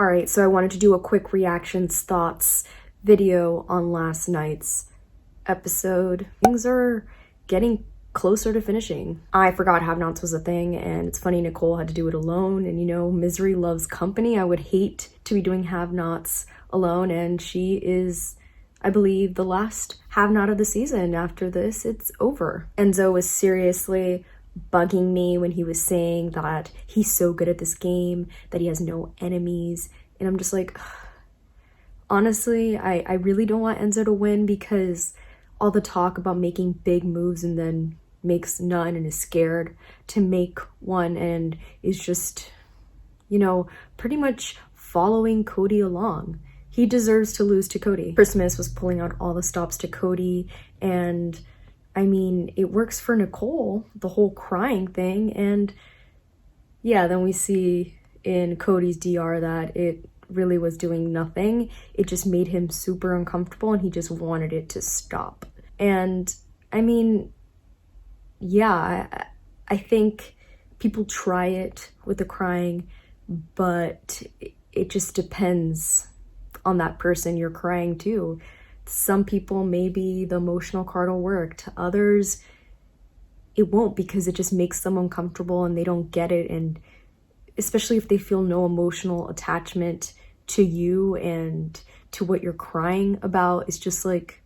Alright, so I wanted to do a quick reactions, thoughts video on last night's episode. Things are getting closer to finishing. I forgot have-nots was a thing, and it's funny Nicole had to do it alone, and you know, misery loves company. I would hate to be doing have-nots alone, and she is, I believe, the last have-not of the season. After this, it's over. Enzo was seriously bugging me when he was saying that he's so good at this game, that he has no enemies, and I'm just like, honestly, I really don't want Enzo to win, because all the talk about making big moves and then makes none and is scared to make one and is just, you know, pretty much following Cody along. He deserves to lose to Cody. Christmas was pulling out all the stops to Cody, and I mean, it works for Nicole, the whole crying thing, and yeah, then we see in Cody's DR that it really was doing nothing. It just made him super uncomfortable, and he just wanted it to stop. And I mean, yeah, I think people try it with the crying, but it just depends on that person you're crying to. Some people, maybe the emotional card will work. To others, it won't, because it just makes them uncomfortable and they don't get it. And especially if they feel no emotional attachment to you and to what you're crying about, it's just like,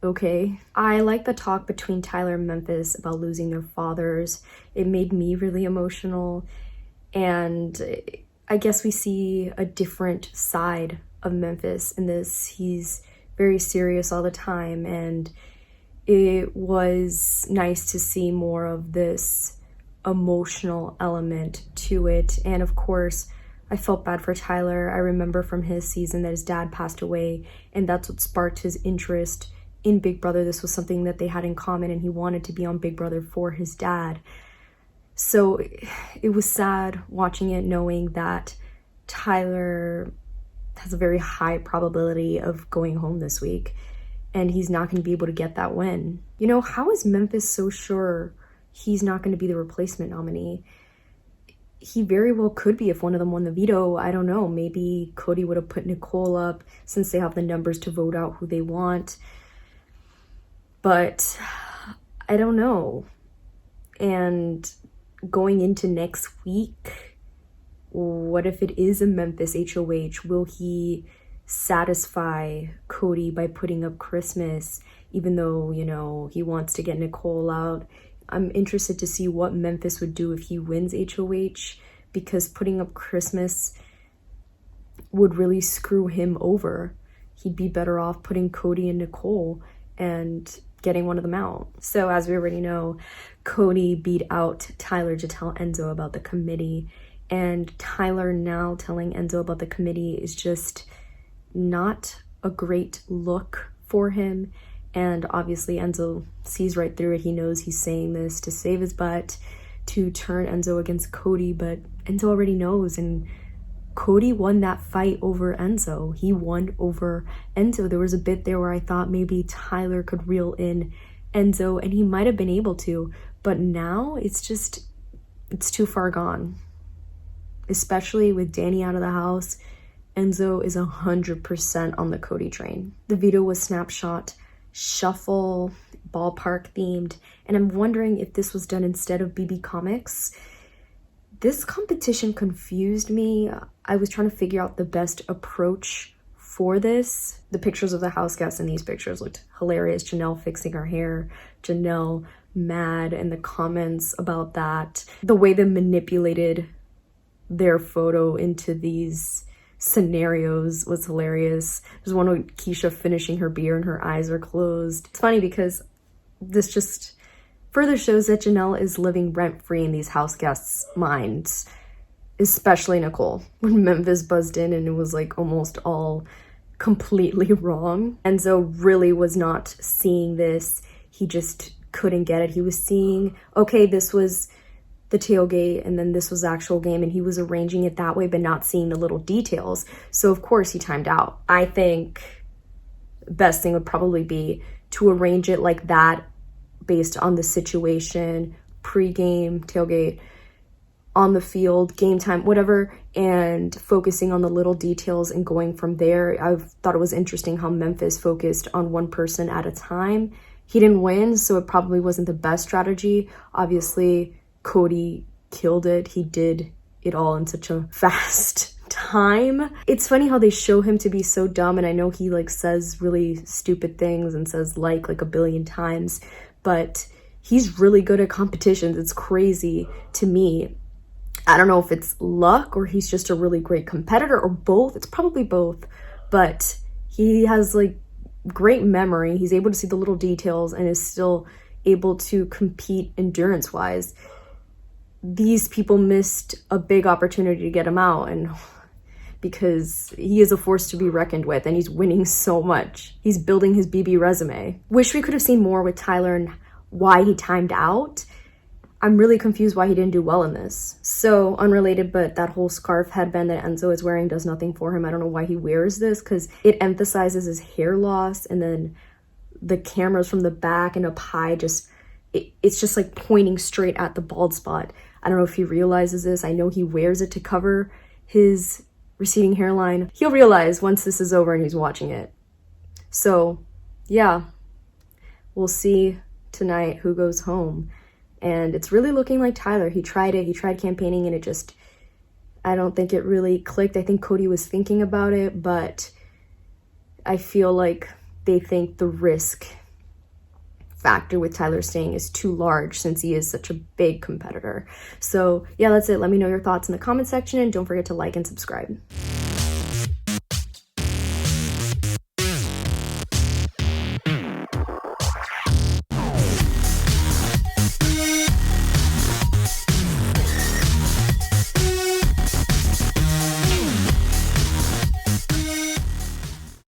okay. I like the talk between Tyler and Memphis about losing their fathers. It made me really emotional. And I guess we see a different side of Memphis in this. He's very serious all the time, and it was nice to see more of this emotional element to it. And of course, I felt bad for Tyler. I remember from his season that his dad passed away, and that's what sparked his interest in Big Brother. This was something that they had in common, and he wanted to be on Big Brother for his dad. So it was sad watching it, knowing that Tyler has a very high probability of going home this week, and he's not going to be able to get that win. You know, how is Memphis so sure he's not going to be the replacement nominee? He very well could be if one of them won the veto. I don't know. Maybe Cody would have put Nicole up, since they have the numbers to vote out who they want. But I don't know. And going into next week, what if it is a Memphis HOH? Will he satisfy Cody by putting up Christmas, even though, you know, he wants to get Nicole out? I'm interested to see what Memphis would do if he wins HOH, because putting up Christmas would really screw him over. He'd be better off putting Cody and Nicole and getting one of them out. So as we already know, Cody beat out Tyler to tell Enzo about the committee, and Tyler now telling Enzo about the committee is just not a great look for him. And obviously Enzo sees right through it. He knows he's saying this to save his butt, to turn Enzo against Cody, but Enzo already knows, and Cody won that fight over Enzo. He won over Enzo. There was a bit there where I thought maybe Tyler could reel in Enzo, and he might have been able to, but now it's too far gone. Especially with Danny out of the house, Enzo is 100% on the Cody train. The veto was snapshot, shuffle, ballpark themed, and I'm wondering if this was done instead of BB Comics. This competition confused me. I was trying to figure out the best approach for this. The pictures of the house guests in these pictures looked hilarious. Janelle fixing her hair, Janelle mad, and the comments about that. The way they manipulated their photo into these scenarios was hilarious. There's one with Keisha finishing her beer and her eyes are closed. It's funny because this just further shows that Janelle is living rent-free in these house guests' minds, especially Nicole. When Memphis buzzed in and it was like almost all completely wrong, Enzo really was not seeing this. He just couldn't get it. He was seeing, okay, this was the tailgate and then this was the actual game, and he was arranging it that way but not seeing the little details. So of course he timed out. I think the best thing would probably be to arrange it like that based on the situation, pre-game, tailgate, on the field, game time, whatever, and focusing on the little details and going from there. I thought it was interesting how Memphis focused on one person at a time. He didn't win, so it probably wasn't the best strategy. Obviously, Cody killed it. He did it all in such a fast time. It's funny how they show him to be so dumb, and I know he like says really stupid things and says like a billion times, but he's really good at competitions. It's crazy to me. I don't know if it's luck or he's just a really great competitor or both. It's probably both, but he has like great memory. He's able to see the little details and is still able to compete endurance wise. These people missed a big opportunity to get him out, and because he is a force to be reckoned with and he's winning so much. He's building his BB resume. Wish we could have seen more with Tyler and why he timed out. I'm really confused why he didn't do well in this. So unrelated, but that whole scarf headband that Enzo is wearing does nothing for him. I don't know why he wears this, because it emphasizes his hair loss, and then the cameras from the back and up high it's just like pointing straight at the bald spot. I don't know if he realizes this. I know he wears it to cover his receding hairline. He'll realize once this is over and he's watching it. So yeah, we'll see tonight who goes home. And it's really looking like Tyler. He tried it. He tried campaigning, and I don't think it really clicked. I think Cody was thinking about it, but I feel like they think the risk factor with Tyler staying is too large since he is such a big competitor. So yeah, that's it. Let me know your thoughts in the comment section, and don't forget to like and subscribe.